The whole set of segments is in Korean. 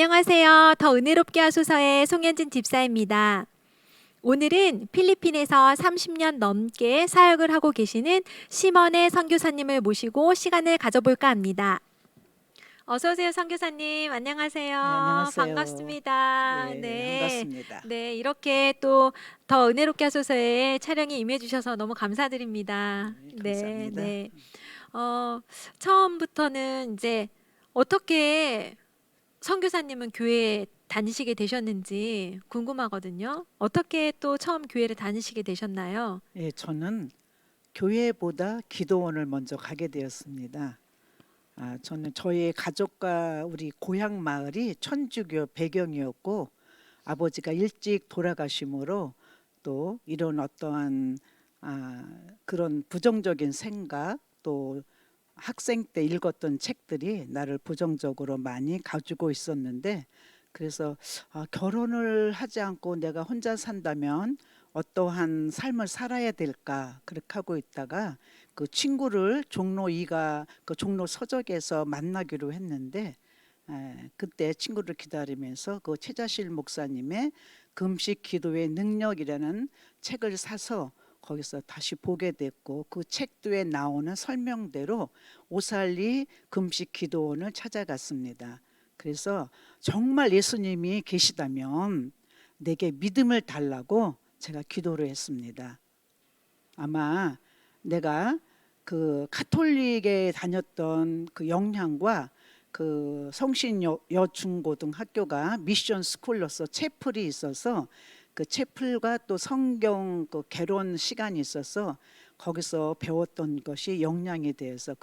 안녕하세요. 더 은혜롭게 하소서의 송현진 집사입니다. 오늘은 필리핀에서 30년 넘게 사역을 하고 계시는 심원의 선교사님을 모시고 시간을 가져볼까 합니다. 어서 오세요, 선교사님. 네, 안녕하세요. 안녕하세요. 반갑습니다. 예, 네. 반갑습니다. 네, 이렇게 또 더 은혜롭게 하소서에 촬영에 임해 주셔서 너무 감사드립니다. 네, 네, 감사합니다. 네. 어, 처음부터는 이제 어떻게 선교사님은 교회 다니시게 되셨는지 궁금하거든요. 어떻게 또 처음 교회를 다니시게 되셨나요? 예, 저는 교회보다 기도원을 먼저 가게 되었습니다. 저는 저희 가족과 우리 고향 마을이 천주교 배경이었고 아버지가 일찍 돌아가심으로 또 이런 어떠한 그런 부정적인 생각 또 학생 때 읽었던 책들이 나를 부정적으로 많이 가지고 있었는데 그래서 결혼을 하지 않고 내가 혼자 산다면 어떠한 삶을 살아야 될까 그렇게 하고 있다가 그 친구를 종로 2가 그 종로 서적에서 만나기로 했는데 그때 친구를 기다리면서 그 최자실 목사님의 금식 기도의 능력이라는 책을 사서 거기서 다시 보게 됐고 그 책도에 나오는 설명대로 오살리 금식 기도원을 찾아갔습니다. 그래서 정말 예수님이 계시다면 내게 믿음을 달라고 제가 기도를 했습니다. 아마 내가 그 가톨릭에 다녔던 그 영향과 그 성신 여중고등학교가 미션 스쿨로서 채플이 있어서 그 채플과 또 성경 그 개론 시간이 있어서 거기서 배웠던 것이 영향에 대해서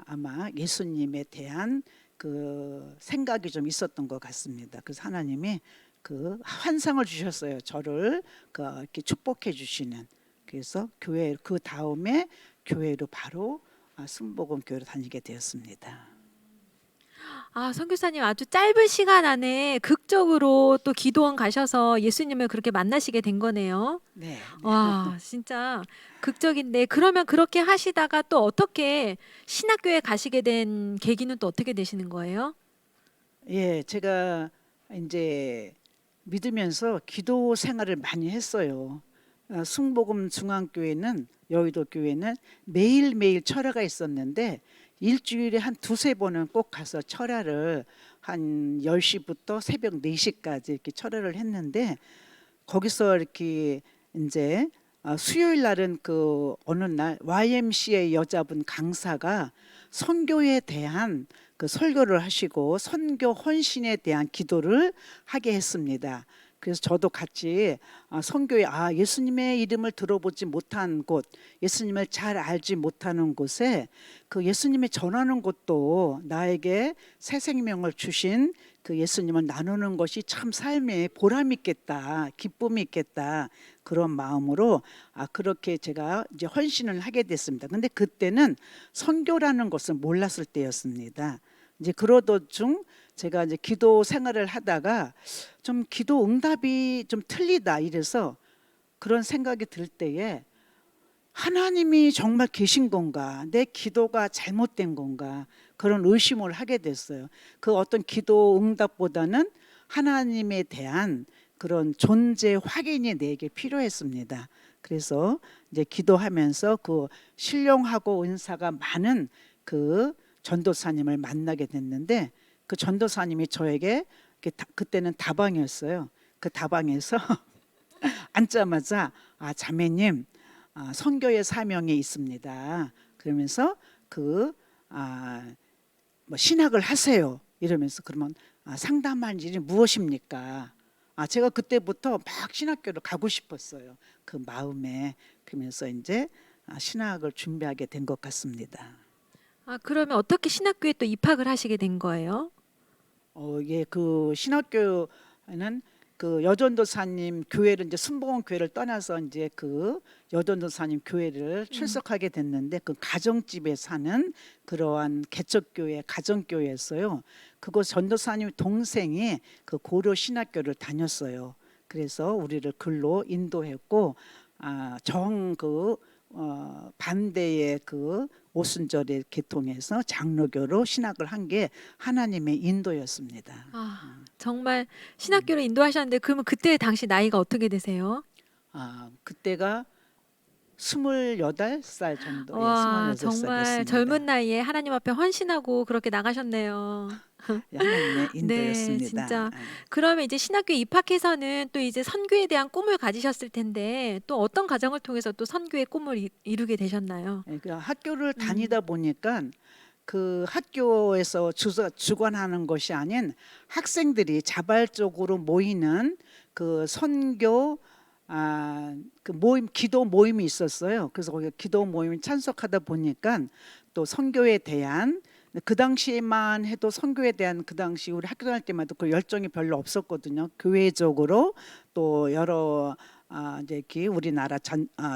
아마 예수님에 대한 그 생각이 좀 있었던 것 같습니다. 그래서 하나님이 그 환상을 주셨어요. 저를 이렇게 축복해 주시는. 그래서 교회 그 다음에 교회로 바로 순복음 교회로 다니게 되었습니다. 아, 선교사님 아주 짧은 시간 안에 극적으로 또 기도원 가셔서 예수님을 그렇게 만나시게 된 거네요. 네, 네. 와, 진짜 극적인데 그러면 그렇게 하시다가 또 어떻게 신학교에 가시게 된 계기는 또 어떻게 되시는 거예요? 예, 제가 이제 믿으면서 기도 생활을 많이 했어요. 순복음 중앙교회는 여의도 교회는 매일매일 철야가 있었는데 일주일에 한 두세 번은 꼭 가서 철야를 한 10시부터 새벽 4시까지 이렇게 철야를 했는데 거기서 이렇게 이제 수요일 날은 그 어느 날 YMCA 여자분 강사가 선교에 대한 그 설교를 하시고 선교 헌신에 대한 기도를 하게 했습니다. 그래서 저도 같이 선교에 예수님의 이름을 들어보지 못한 곳, 예수님을 잘 알지 못하는 곳에 그 예수님이 전하는 것도 나에게 새 생명을 주신 그 예수님을 나누는 것이 참 삶에 보람 있겠다, 기쁨이 있겠다 그런 마음으로 그렇게 제가 이제 헌신을 하게 됐습니다. 근데 그때는 선교라는 것을 몰랐을 때였습니다. 이제 그러던 중 제가 이제 기도 생활을 하다가 좀 기도 응답이 좀 틀리다 이래서 그런 생각이 들 때에 하나님이 정말 계신 건가? 내 기도가 잘못된 건가? 그런 의심을 하게 됐어요. 그 어떤 기도 응답보다는 하나님에 대한 그런 존재 확인이 내게 필요했습니다. 그래서 이제 기도하면서 그 신령하고 은사가 많은 그 전도사님을 만나게 됐는데 그 전도사님이 저에게 그때는 다방이었어요. 그 다방에서 앉자마자 자매님 선교의 사명이 있습니다. 그러면서 뭐 신학을 하세요. 이러면서 그러면 상담할 일이 무엇입니까? 제가 그때부터 막 신학교를 가고 싶었어요. 그 마음에 그러면서 이제 신학을 준비하게 된 것 같습니다. 아, 그러면 어떻게 신학교에 또 입학을 하시게 된 거예요? 예, 그 신학교는 그 여전도사님 교회를 이제 순복음 교회를 떠나서 이제 그 여전도사님 교회를 출석하게 됐는데 그 가정집에 사는 그러한 개척교회 가정교회였어요. 그곳 전도사님 동생이 그 고려 신학교를 다녔어요. 그래서 우리를 글로 인도했고 정그 반대의 그 오순절에 개통해서 장로교로 신학을 한 게 하나님의 인도였습니다. 정말 신학교로 인도하셨는데 그러면 그때 당시 나이가 어떻게 되세요? 그때가 28살 정도, 예, 와, 28살 정말 젊은 였습니다. 나이에 하나님 앞에 헌신하고 그렇게 나가셨네요. 예, 하나님의 네, 인도였습니다. 진짜. 그러면 이제 신학교에 입학해서는 또 이제 선교에 대한 꿈을 가지셨을 텐데 또 어떤 과정을 통해서 또 선교의 꿈을 이루게 되셨나요? 예, 그 학교를 음. 다니다 보니까 그 학교에서 주관하는 것이 아닌 학생들이 자발적으로 모이는 그 선교 그 모임, 기도 모임이 있었어요. 그래서 거기 기도 모임에 참석하다 보니까 또 선교에 대한, 그 당시에만 해도 선교에 대한, 그 당시 우리 학교 다닐 때만 해도 그 열정이 별로 없었거든요. 교회적으로 또 여러 이제 우리나라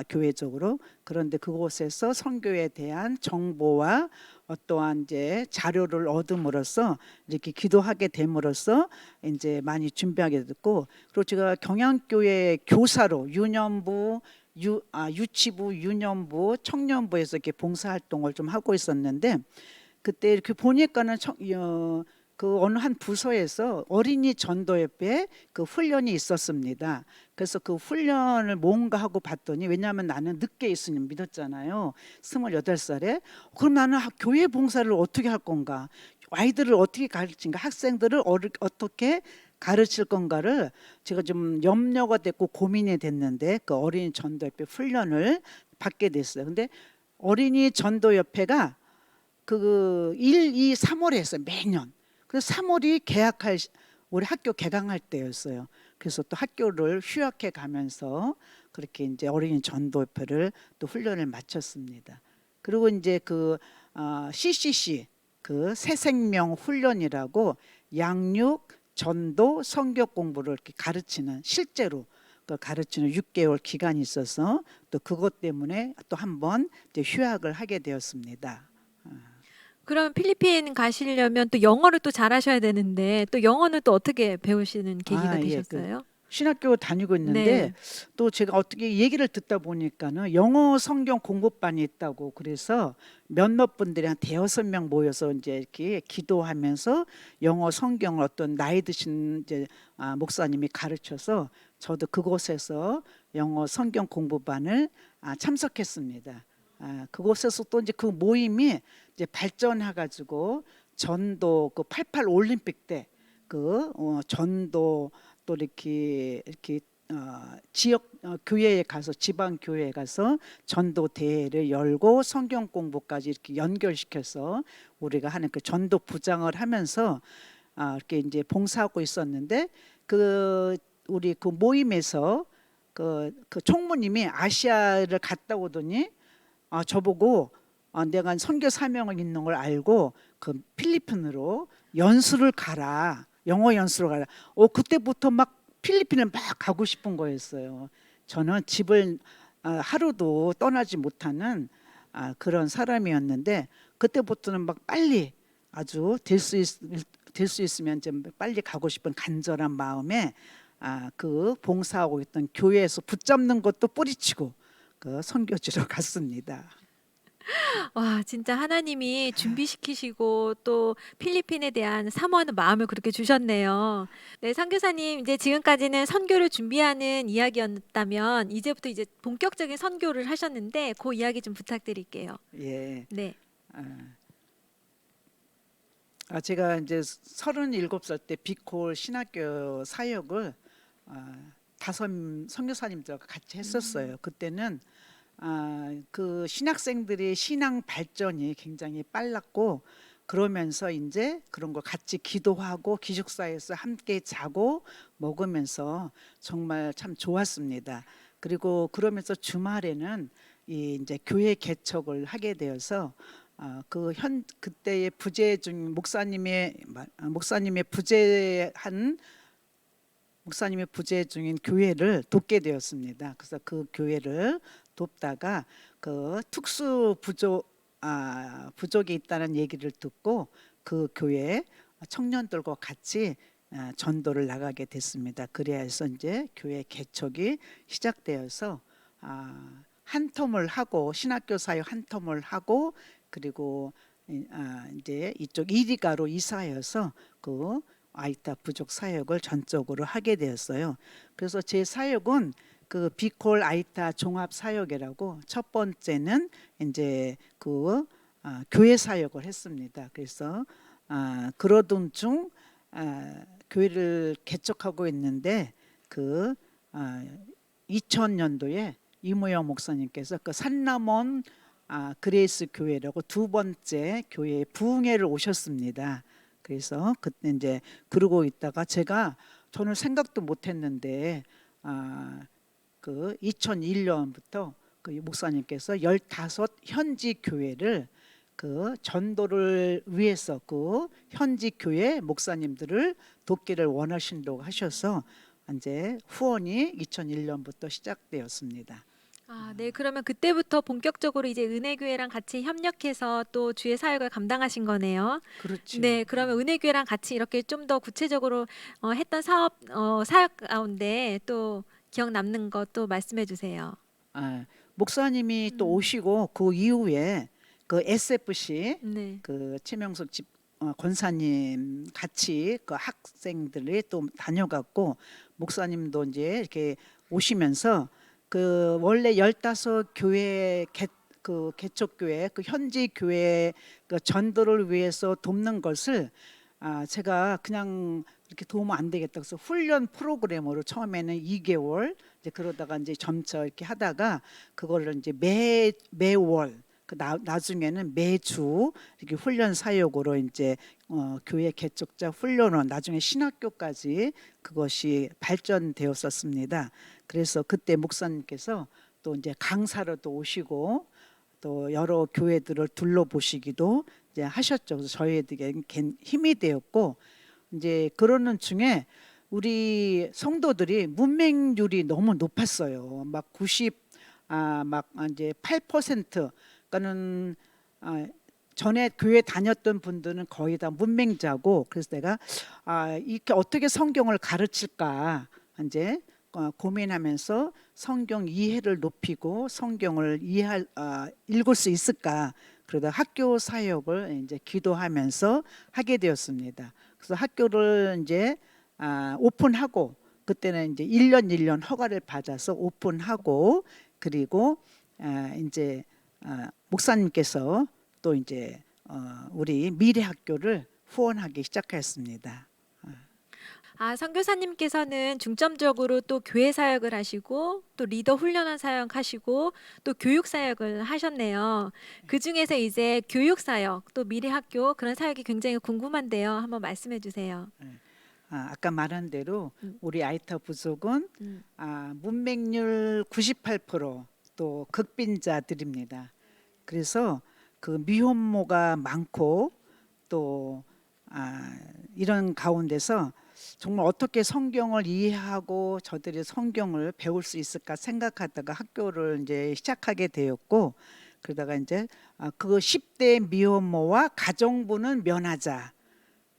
교회적으로. 그런데 그곳에서 선교에 대한 정보와 어떠한 이제 자료를 얻음으로써 이렇게 기도하게 됨으로써 이제 많이 준비하게 됐고, 그리고 제가 경양교회 교사로 유치부, 유년부, 청년부에서 이렇게 봉사활동을 좀 하고 있었는데, 그때 이렇게 보니까는 그 어느 한 부서에서 어린이 전도협회 그 훈련이 있었습니다. 그래서 그 훈련을 뭔가 하고 봤더니, 왜냐하면 나는 늦게 예수님 믿었잖아요. 28살에. 그럼 나는 교회 봉사를 어떻게 할 건가? 아이들을 어떻게 가르친가? 학생들을 어떻게 가르칠 건가를 제가 좀 염려가 됐고 고민이 됐는데, 그 어린이 전도협회 훈련을 받게 됐어요. 근데 어린이 전도협회가 그 1, 2, 3월에 했어요. 매년. 그래서 3월이 우리 학교 개강할 때였어요. 그래서 또 학교를 휴학해 가면서 그렇게 이제 어린이 전도표를 또 훈련을 마쳤습니다. 그리고 이제 그 CCC, 그 새생명 훈련이라고 양육, 전도, 성격 공부를 이렇게 가르치는, 실제로 그 가르치는 6개월 기간이 있어서 또 그것 때문에 또 한 번 휴학을 하게 되었습니다. 그럼 필리핀 가시려면 또 영어를 또 잘하셔야 되는데 또 영어는 또 어떻게 배우시는 계기가 예, 그 되셨어요? 신학교 다니고 있는데 네. 또 제가 어떻게 얘기를 듣다 보니까는 영어 성경 공부반이 있다고, 그래서 몇몇 분들이 한 대여섯 명 모여서 이제 이렇게 기도하면서 영어 성경을 어떤 나이 드신 이제 목사님이 가르쳐서 저도 그곳에서 영어 성경 공부반을 참석했습니다. 그곳에서 또 이제 그 모임이 이제 발전해 가지고 전도, 그 88 올림픽 때 그 전도, 또 이렇게 지역 교회에 가서, 지방 교회에 가서 전도 대회를 열고 성경 공부까지 이렇게 연결시켜서 우리가 하는 그 전도 부장을 하면서 이렇게 이제 봉사하고 있었는데, 그 우리 그 모임에서 그 총무님이 아시아를 갔다 오더니 저보고 내가 선교 사명을 있는 걸 알고 그 필리핀으로 연수를 가라, 영어 연수를 가라. 그때부터 막 필리핀을 막 가고 싶은 거였어요. 저는 집을 하루도 떠나지 못하는 그런 사람이었는데, 그때부터는 막 빨리 아주 될 수 있으면 좀 빨리 가고 싶은 간절한 마음에 그 봉사하고 있던 교회에서 붙잡는 것도 뿌리치고 그 선교지로 갔습니다. 와, 진짜 하나님이 준비시키시고 또 필리핀에 대한 사모하는 마음을 그렇게 주셨네요. 네, 선교사님, 이제 지금까지는 선교를 준비하는 이야기였다면 이제부터 이제 본격적인 선교를 하셨는데 그 이야기 좀 부탁드릴게요. 예. 네. 제가 이제 37살 때 비콜 신학교 사역을 다섯 선교사님들과 같이 했었어요. 그때는 그 신학생들의 신앙 발전이 굉장히 빨랐고, 그러면서 이제 그런 걸 같이 기도하고 기숙사에서 함께 자고 먹으면서 정말 참 좋았습니다. 그리고 그러면서 주말에는 이제 교회 개척을 하게 되어서 그때의 부재 중 목사님의 부재 중인 교회를 돕게 되었습니다. 그래서 그 교회를 돕다가 그 특수 부족이 있다는 얘기를 듣고 그 교회 청년들과 같이 전도를 나가게 됐습니다. 그래서 이제 교회 개척이 시작되어서 한 텀을 하고, 신학교 사역 한 텀을 하고, 그리고 이제 이쪽 이리가로 이사해서 그 아이타 부족 사역을 전적으로 하게 되었어요. 그래서 제 사역은 그 비콜 아이타 종합 사역이라고 첫 번째는 이제 그 교회 사역을 했습니다. 그래서 그러던 중 교회를 개척하고 있는데 그 2000년도에 이무영 목사님께서 그 산남원 그레이스 교회라고 두 번째 교회에 부흥회를 오셨습니다. 그래서 그때 이제 그러고 있다가 저는 생각도 못했는데 그 2001년부터 그 목사님께서 15 현지 교회를 그 전도를 위해서 그 현지 교회 목사님들을 돕기를 원하신다고 하셔서 이제 후원이 2001년부터 시작되었습니다. 네. 그러면 그때부터 본격적으로 이제 은혜교회랑 같이 협력해서 또 주의 사역을 감당하신 거네요. 그렇죠. 네. 그러면 은혜교회랑 같이 이렇게 좀 더 구체적으로 했던 사역 가운데 또 기억 남는 것 또 말씀해 주세요. 목사님이 또 오시고 그 이후에 그 SFC 네. 그 최명석 권사님 같이 그 학생들이 또 다녀갔고 목사님도 이제 이렇게 오시면서 그 원래 15 교회 그 개척교회 그 현지 교회 그 전도를 위해서 돕는 것을 제가 그냥 이렇게 도우면 안 되겠다 그래서 훈련 프로그램으로 처음에는 2개월 이제 그러다가 이제 점차 이렇게 하다가 그거를 이제 매월 나중에는 매주 이렇게 훈련 사역으로 이제 교회 개척자 훈련원 나중에 신학교까지 그것이 발전되었었습니다. 그래서 그때 목사님께서 또 이제 강사로 또 오시고 또 여러 교회들을 둘러보시기도 이제 하셨죠. 그래서 저희에게 힘이 되었고 이제 그러는 중에 우리 성도들이 문맹률이 너무 높았어요. 막 8% 그러니까는 전에 교회 다녔던 분들은 거의 다 문맹자고 그래서 내가 이렇게 어떻게 성경을 가르칠까 이제 고민하면서 성경 이해를 높이고 성경을 읽을 수 있을까 그러다 학교 사역을 이제 기도하면서 하게 되었습니다. 그래서 학교를 이제 오픈하고 그때는 이제 1년 허가를 받아서 오픈하고 그리고 이제 목사님께서 또 이제 우리 미래학교를 후원하기 시작했습니다. 선교사님께서는 중점적으로 또 교회 사역을 하시고 또 리더 훈련원 사역하시고 또 교육 사역을 하셨네요. 그 중에서 이제 교육 사역 또 미래학교 그런 사역이 굉장히 궁금한데요. 한번 말씀해 주세요. 아까 말한 대로 음. 우리 아이타 부족은 문맹률 98%또 극빈자들입니다. 그래서 그 미혼모가 많고 또 이런 가운데서 정말 어떻게 성경을 이해하고 저들이 성경을 배울 수 있을까 생각하다가 학교를 이제 시작하게 되었고 그러다가 이제 그 10대 미혼모와 가정부는 면하자.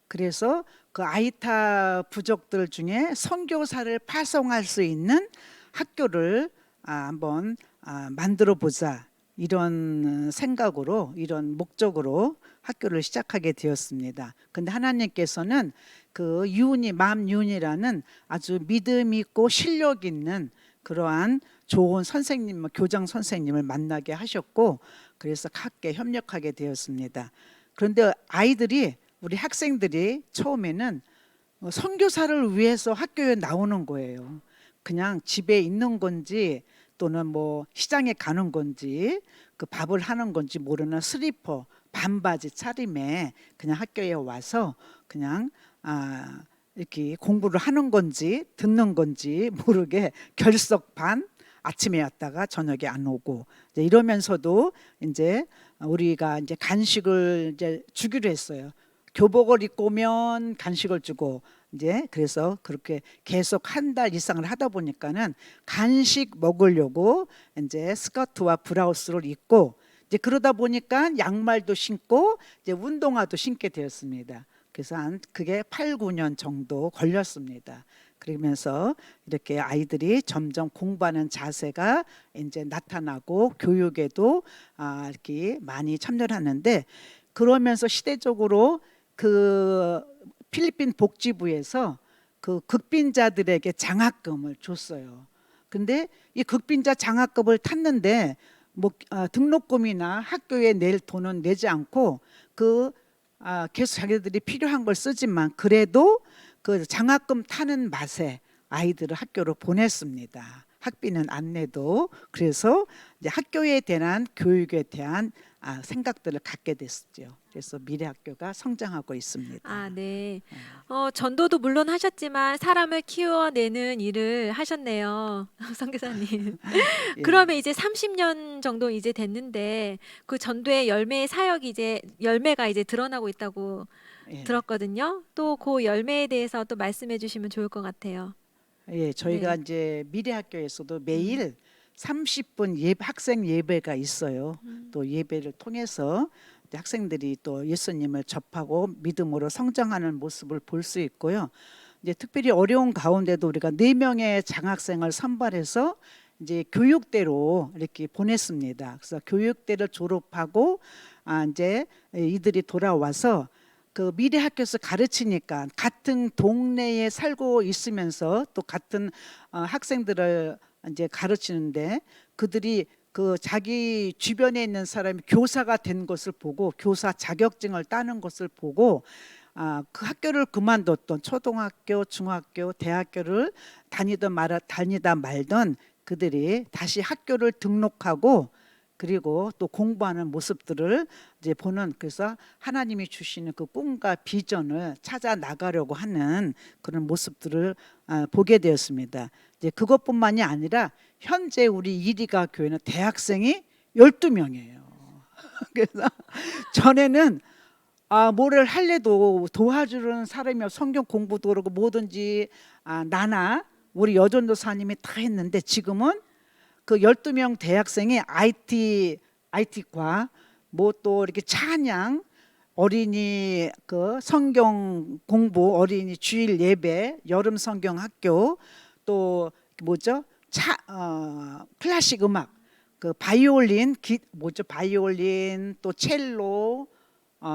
그래서 그 아이타 부족들 중에 선교사를 파송할 수 있는 학교를 한번 만들어 보자. 이런 생각으로 이런 목적으로 학교를 시작하게 되었습니다. 근데 하나님께서는 그 맘윤이라는 아주 믿음 있고 실력 있는 그러한 좋은 선생님, 교장 선생님을 만나게 하셨고 그래서 함께 협력하게 되었습니다. 그런데 우리 학생들이 처음에는 선교사를 위해서 학교에 나오는 거예요. 그냥 집에 있는 건지 또는 뭐 시장에 가는 건지 그 밥을 하는 건지 모르는 슬리퍼 반바지 차림에 그냥 학교에 와서 그냥 이렇게 공부를 하는 건지 듣는 건지 모르게 결석반 아침에 왔다가 저녁에 안 오고 이제 이러면서도 이제 우리가 이제 간식을 이제 주기로 했어요. 교복을 입고 오면 간식을 주고 이제 그래서 그렇게 계속 한 달 이상을 하다 보니까는 간식 먹으려고 이제 스커트와 브라우스를 입고 이제 그러다 보니까 양말도 신고 이제 운동화도 신게 되었습니다. 그래서 그게 8, 9년 정도 걸렸습니다. 그러면서 이렇게 아이들이 점점 공부하는 자세가 이제 나타나고 교육에도 이렇게 많이 참여를 하는데, 그러면서 시대적으로 그 필리핀 복지부에서 그 극빈자들에게 장학금을 줬어요. 근데 이 극빈자 장학금을 탔는데 뭐 등록금이나 학교에 낼 돈은 내지 않고 계속 자기들이 필요한 걸 쓰지만 그래도 그 장학금 타는 맛에 아이들을 학교로 보냈습니다. 학비는 안 내도. 그래서 이제 학교에 대한 교육에 대한 생각들을 갖게 됐죠. 그래서 미래학교가 성장하고 있습니다. 아, 네. 전도도 물론 하셨지만 사람을 키워내는 일을 하셨네요. 선교사님. 예, 그러면 이제 30년 정도 이제 됐는데 그 전도의 열매의 사역이 이제 열매가 이제 드러나고 있다고 예. 들었거든요. 또 그 열매에 대해서 또 말씀해 주시면 좋을 것 같아요. 예, 저희가 네. 이제 미래학교에서도 음. 매일 30분 학생 예배가 있어요. 또 예배를 통해서 이제 학생들이 또 예수님을 접하고 믿음으로 성장하는 모습을 볼 수 있고요. 이제 특별히 어려운 가운데도 우리가 4명의 장학생을 선발해서 이제 교육대로 이렇게 보냈습니다. 그래서 교육대를 졸업하고 이제 이들이 돌아와서 그 미래학교에서 가르치니까 같은 동네에 살고 있으면서 또 같은 학생들을 이제 가르치는데, 그들이 그 자기 주변에 있는 사람이 교사가 된 것을 보고 교사 자격증을 따는 것을 보고 그 학교를 그만뒀던 초등학교, 중학교, 대학교를 다니다 말던 그들이 다시 학교를 등록하고 그리고 또 공부하는 모습들을 이제 보는, 그래서 하나님이 주시는 그 꿈과 비전을 찾아 나가려고 하는 그런 모습들을 보게 되었습니다. 이제 그것뿐만이 아니라 현재 우리 이리가 교회는 대학생이 12명이에요. 그래서 전에는 뭐를 할래도 도와주는 사람이 성경 공부도 그러고 뭐든지 나나 우리 여전도사님이 다 했는데, 지금은 그 12명 대학생이 IT과 뭐 또 이렇게 찬양, 어린이 그 성경 공부, 어린이 주일 예배, 여름 성경 학교, 또 뭐죠? 클래식 음악, 그 바이올린, 바이올린 또 첼로,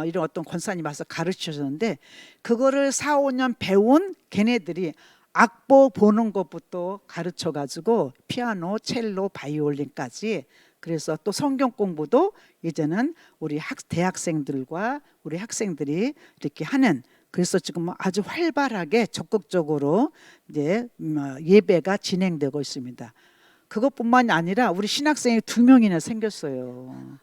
이런 어떤 권사님 와서 가르치셨는데, 그거를 4, 5년 배운 걔네들이 악보 보는 것부터 가르쳐 가지고 피아노, 첼로, 바이올린까지, 그래서 또 성경 공부도 이제는 우리 대학생들과 우리 학생들이 이렇게 하는, 그래서 지금 아주 활발하게 적극적으로 이제 예배가 진행되고 있습니다. 그것뿐만이 아니라 우리 신학생이 2명이나 생겼어요.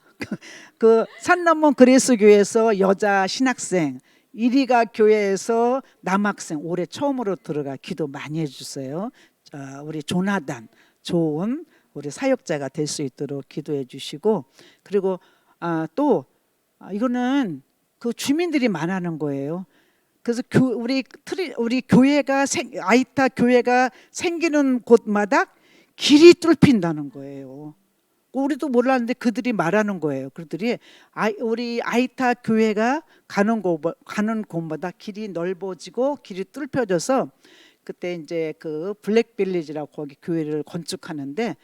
그 산넘은 그리스 교회에서 여자 신학생, 이리가 교회에서 남학생 올해 처음으로 들어가 기도 많이 해주세요. 우리 조나단 좋은 우리 사역자가 될 수 있도록 기도해 주시고, 그리고 또 이거는 그 주민들이 말하는 거예요. 그래서 우리 교회가 아이타 교회가 생기는 곳마다 길이 뚫힌다는 거예요. 우리도 몰랐는데 그들이 말하는 거예요. 그들이 우리 아이타 교회가 가는 곳마다 길이 넓어지고 길이 뚫혀져서, 그때 이제 그 블랙빌리지라고 거기 교회를 건축하는데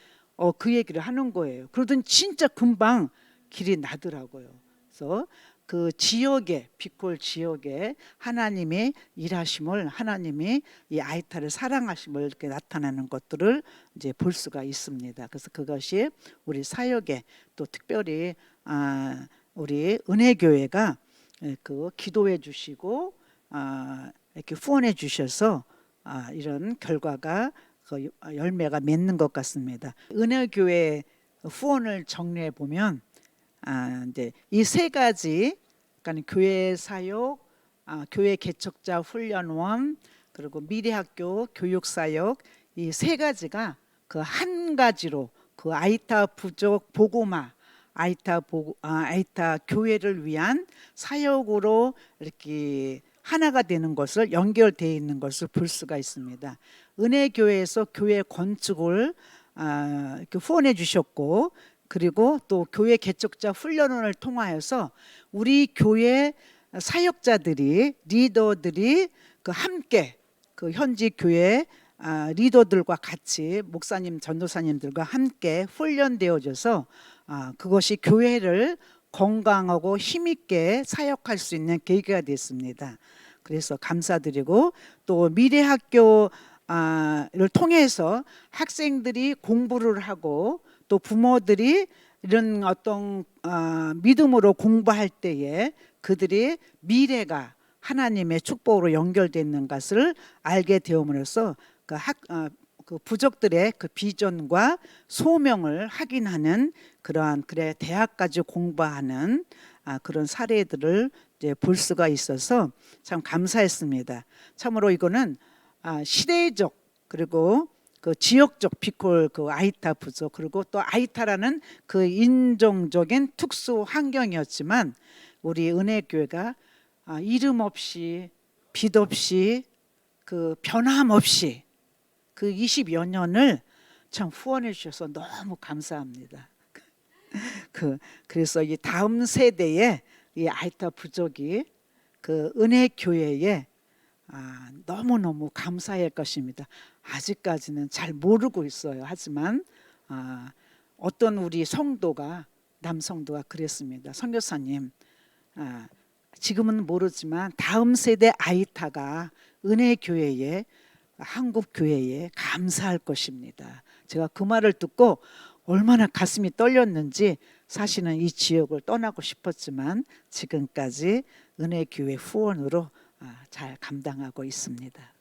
그 얘기를 하는 거예요. 그러더니 진짜 금방 길이 나더라고요. 그래서 그 지역에, 비콜 지역에 하나님의 일하심을, 하나님이 이 아이타를 사랑하심을 이렇게 나타나는 것들을 이제 볼 수가 있습니다. 그래서 그것이 우리 사역에 또 특별히 우리 은혜교회가 그 기도해 주시고 이렇게 후원해 주셔서 이런 결과가 그 열매가 맺는 것 같습니다. 은혜교회 후원을 정리해 보면 이제 이 3가지, 그러니까 교회 사역, 교회 개척자 훈련원, 그리고 미래학교 교육 사역, 이 3가지가 그 한 가지로 그 아이타 부족 보고마 아이타 교회를 위한 사역으로 이렇게 하나가 되는 것을 연결되어 있는 것을 볼 수가 있습니다. 은혜교회에서 교회 건축을 이렇게 후원해 주셨고, 그리고 또 교회 개척자 훈련원을 통하여서 우리 교회 사역자들이, 리더들이 그 함께 그 현지 교회 리더들과 같이 목사님, 전도사님들과 함께 훈련되어져서 그것이 교회를 건강하고 힘있게 사역할 수 있는 계기가 됐습니다. 그래서 감사드리고 또 미래학교를 통해서 학생들이 공부를 하고 또 부모들이 이런 어떤 믿음으로 공부할 때에 그들이 미래가 하나님의 축복으로 연결되는 것을 알게 되음으로써 그 부족들의 그 비전과 소명을 확인하는 그러한 대학까지 공부하는 그런 사례들을 이제 볼 수가 있어서 참 감사했습니다. 참으로 이거는 시대적 그리고 그 지역적 피콜 그 아이타 부족 그리고 또 아이타라는 그 인종적인 특수 환경이었지만 우리 은혜교회가 이름 없이 빛 없이 그 변함없이 그 20여 년을 참 후원해 주셔서 너무 감사합니다. 그래서 이 다음 세대의 이 아이타 부족이 그 은혜교회에 너무너무 감사할 것입니다. 아직까지는 잘 모르고 있어요. 하지만 어떤 우리 성도가 남성도가 그랬습니다. 선교사님, 지금은 모르지만 다음 세대 아이타가 은혜교회에 한국교회에 감사할 것입니다. 제가 그 말을 듣고 얼마나 가슴이 떨렸는지 사실은 이 지역을 떠나고 싶었지만 지금까지 은혜교회 후원으로 잘 감당하고 있습니다.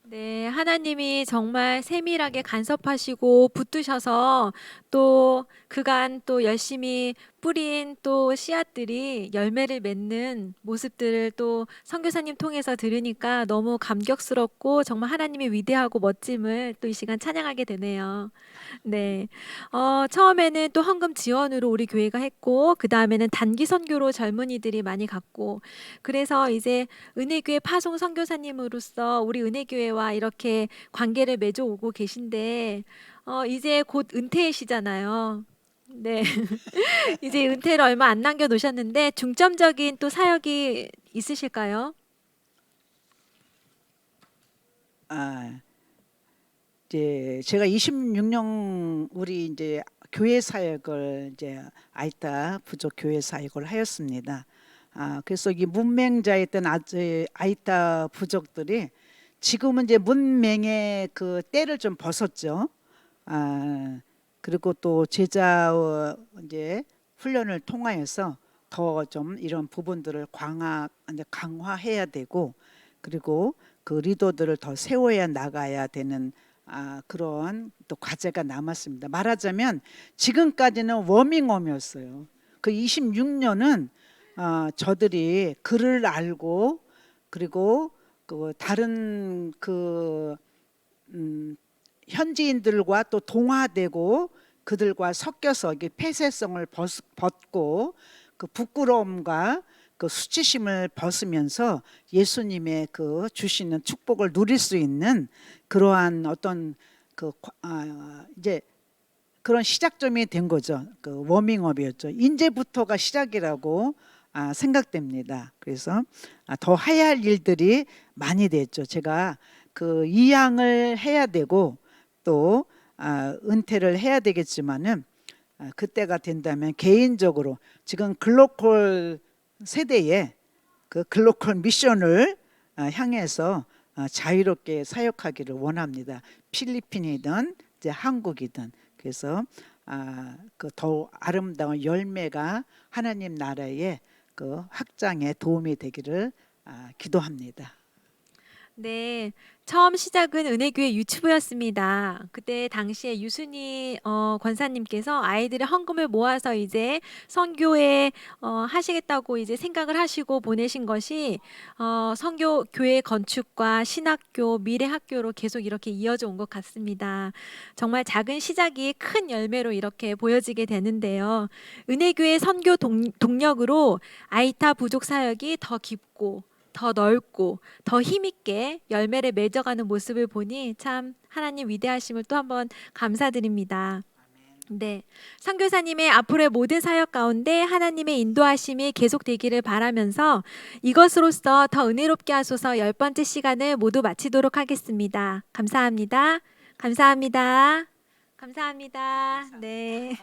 네, 하나님이 정말 세밀하게 간섭하시고 붙드셔서 또 그간 또 열심히 뿌린 또 씨앗들이 열매를 맺는 모습들을 또 선교사님 통해서 들으니까 너무 감격스럽고 정말 하나님의 위대하고 멋짐을 또 이 시간 찬양하게 되네요. 네, 처음에는 또 헌금 지원으로 우리 교회가 했고 그 다음에는 단기 선교로 젊은이들이 많이 갔고 그래서 이제 은혜교회 파송 선교사님으로서 우리 은혜교회와 이렇게 관계를 맺어오고 계신데 이제 곧 은퇴이시잖아요. 네. 이제 은퇴를 얼마 안 남겨 놓으셨는데 중점적인 또 사역이 있으실까요? 이제 제가 26년 우리 이제 교회 사역을 이제 아이타 부족 교회 사역을 하였습니다. 그래서 이 문맹자였던 아이타 부족들이 지금은 이제 문맹의 그 때를 좀 벗었죠. 그리고 또 제자 이제 훈련을 통하여서 더 좀 이런 부분들을 강화해야 되고 그리고 그 리더들을 더 세워야 나가야 되는 그런 또 과제가 남았습니다. 말하자면 지금까지는 워밍업이었어요. 그 26년은 저들이 글을 알고 그리고 그 다른 그 현지인들과 또 동화되고 그들과 섞여서 이게 폐쇄성을 벗고 그 부끄러움과 그 수치심을 벗으면서 예수님의 그 주시는 축복을 누릴 수 있는 그러한 어떤 그 이제 그런 시작점이 된 거죠. 그 워밍업이었죠. 이제부터가 시작이라고 생각됩니다. 그래서 더 해야 할 일들이 많이 됐죠. 제가 그 이양을 해야 되고 또 은퇴를 해야 되겠지만은 그때가 된다면 개인적으로 지금 글로컬 세대의 그 글로컬 미션을 향해서 자유롭게 사역하기를 원합니다. 필리핀이든 이제 한국이든 그래서 그 더 아름다운 열매가 하나님 나라의 그 확장에 도움이 되기를 기도합니다. 네, 처음 시작은 은혜교회 유튜브였습니다. 그때 당시에 유순희 권사님께서 아이들의 헌금을 모아서 이제 선교에 하시겠다고 이제 생각을 하시고 보내신 것이 선교 교회 건축과 신학교, 미래학교로 계속 이렇게 이어져 온 것 같습니다. 정말 작은 시작이 큰 열매로 이렇게 보여지게 되는데요. 은혜교회 선교 동력으로 아이타 부족 사역이 더 깊고 더 넓고 더 힘있게 열매를 맺어가는 모습을 보니 참 하나님 위대하심을 또 한번 감사드립니다. 네, 선교사님의 앞으로의 모든 사역 가운데 하나님의 인도하심이 계속되기를 바라면서 이것으로써 더 은혜롭게 하소서 10번째 시간을 모두 마치도록 하겠습니다. 감사합니다. 감사합니다. 감사합니다. 네.